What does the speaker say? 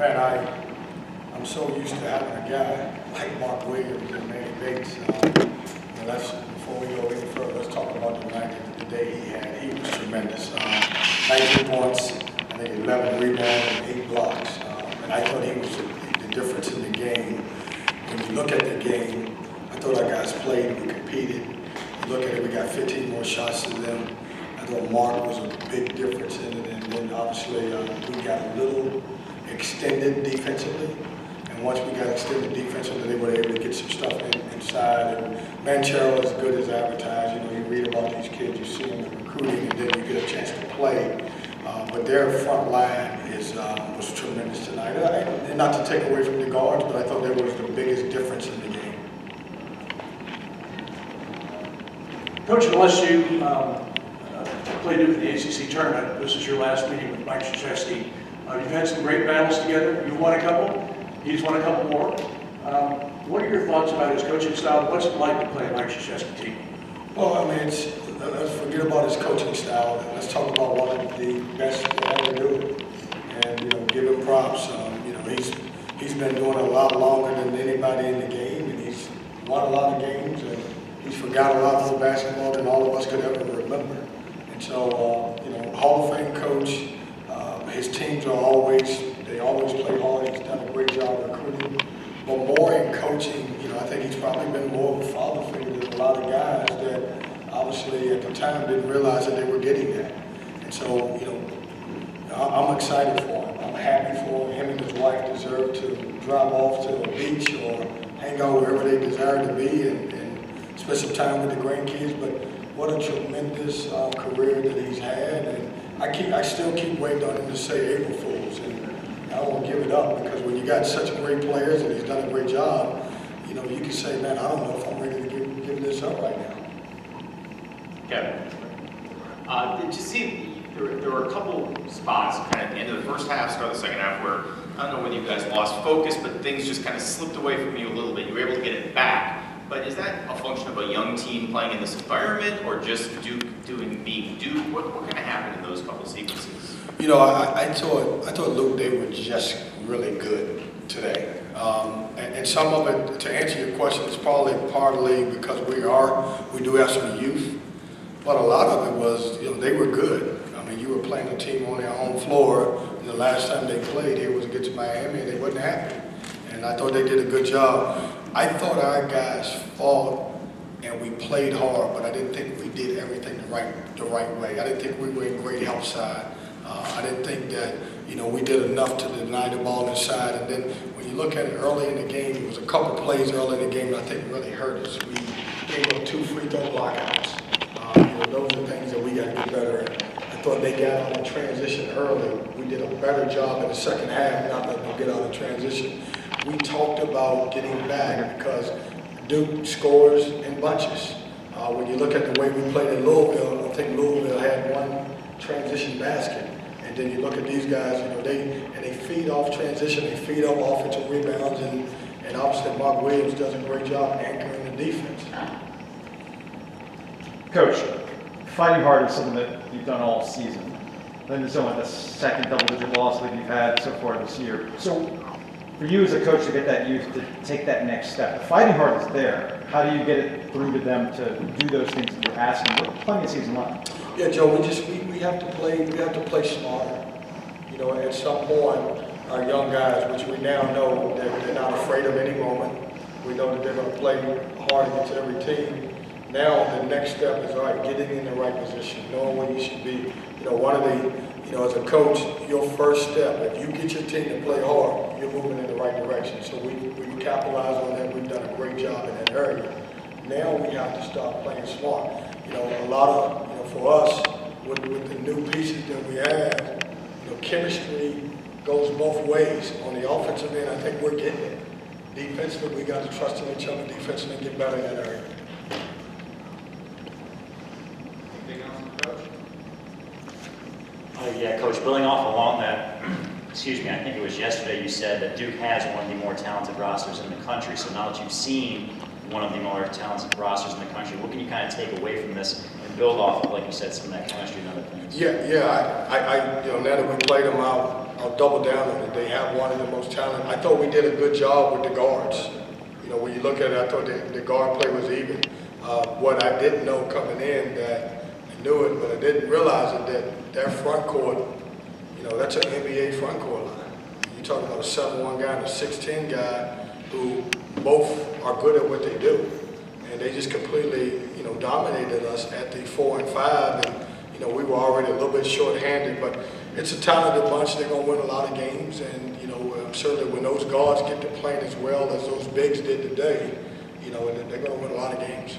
Man, I'm so used to having a guy like Mark Williams and Manny Bates. Before we go any further, let's talk about the night, the day he had. He was tremendous. 19 points, I think 11 rebounds and 8 blocks. And I thought he was the difference in the game. When you look at the game, I thought our guys played, we competed. You look at it, we got 15 more shots than them. I thought Mark was a big difference in it. And then obviously we got a little extended defensively. And once we got extended defensively, they were able to get some stuff inside. And Manchero is good as advertised. You know, you read about these kids, you see them in recruiting, and then you get a chance to play. But their front line was tremendous tonight. And not to take away from the guards, but I thought that was the biggest difference in the game. Coach, unless you played in the ACC tournament, this is your last meeting with Mike Krzyzewski. You've had some great battles together. You've won a couple. He's won a couple more. What are your thoughts about his coaching style? What's it like to play a Mike Krzyzewski team? Well, I mean, let's forget about his coaching style. Let's talk about one of the best to ever do it. And, you know, give him props. He's been doing it a lot longer than anybody in the game, and he's won a lot of games, and he's forgot a lot more basketball than all of us could ever remember. And so, Hall of Fame coach, his teams always play hard. He's done a great job recruiting. But more in coaching, I think he's probably been more of a father figure than a lot of guys that obviously at the time didn't realize that they were getting that. And so, I'm excited for him. I'm happy for him. Him and his wife deserve to drive off to the beach or hang out wherever they desire to be and spend some time with the grandkids. But what a tremendous career that he's had. And I still keep waiting on him to say April Fools. And I don't want to give it up because when you got such great players and he's done a great job, you can say, man, I don't know if I'm ready to give this up right now. Kevin, did you see there were a couple spots kind of at the end of the first half, start of the second half, where I don't know whether you guys lost focus, but things just kind of slipped away from you a little bit. You were able to get it back. But is that a function of a young team playing in this environment or just Duke being Duke? What kind of happened in those couple sequences? I thought Luke, they were just really good today. And some of it, to answer your question, is probably partly because we do have some youth, but a lot of it was, they were good. I mean, you were playing a team on their home floor, and the last time they played here was against Miami, and they wasn't happy. And I thought they did a good job. I thought our guys fought and we played hard, but I didn't think we did everything the right way. I didn't think we were in great help side. I didn't think that, we did enough to deny the ball inside. And then when you look at it early in the game, there was a couple plays early in the game that I think really hurt us. We gave up 2 free throw blockouts. Those are things that we got to get better at. I thought they got out in transition early. We did a better job in the second half, not letting them get out of transition. We talked about getting back because Duke scores in bunches. When you look at the way we played in Louisville, I think Louisville had one transition basket. And then you look at these guys, they feed off transition, they feed off offensive rebounds, and obviously Mark Williams does a great job anchoring the defense. Coach, fighting hard is something that you've done all season. Then it's only the second double-digit loss that you've had so far this year. So for you as a coach to get that youth to take that next step, the fighting heart is there. How do you get it through to them to do those things that you're asking? We're plenty of season left. Yeah, Joe, we have to play smarter. At some point, our young guys, which we now know that they're not afraid of any moment. We know that they're going to play hard against every team. Now the next step is, all right, getting in the right position, knowing where you should be. As a coach, your first step, if you get your team to play hard, you're moving in the right direction. So we capitalize on that. We've done a great job in that area. Now we have to start playing smart. A lot of, for us, with the new pieces that we have, chemistry goes both ways. On the offensive end, I think we're getting it. Defensively, we got to trust in each other. Defensively, get better in that area. Yeah, Coach, building off along that, I think it was yesterday you said that Duke has one of the more talented rosters in the country. So now that you've seen one of the more talented rosters in the country, what can you kind of take away from this and build off of, like you said, some of that chemistry and other things? Yeah. I now that we played them, I'll double down on it. They have one of the most talented. I thought we did a good job with the guards. You know, when you look at it, I thought the guard play was even. What I didn't know coming in, that I knew it, but I didn't realize it, that their front court, you know, that's an NBA front court line. You're talking about a 7'1" guy and a 6'10" guy who both are good at what they do. And they just completely, you know, dominated us at the 4 and 5. And, you know, we were already a little bit short-handed, but it's a talented bunch. They're going to win a lot of games. And, you know, certainly when those guards get to playing as well as those bigs did today, you know, they're going to win a lot of games.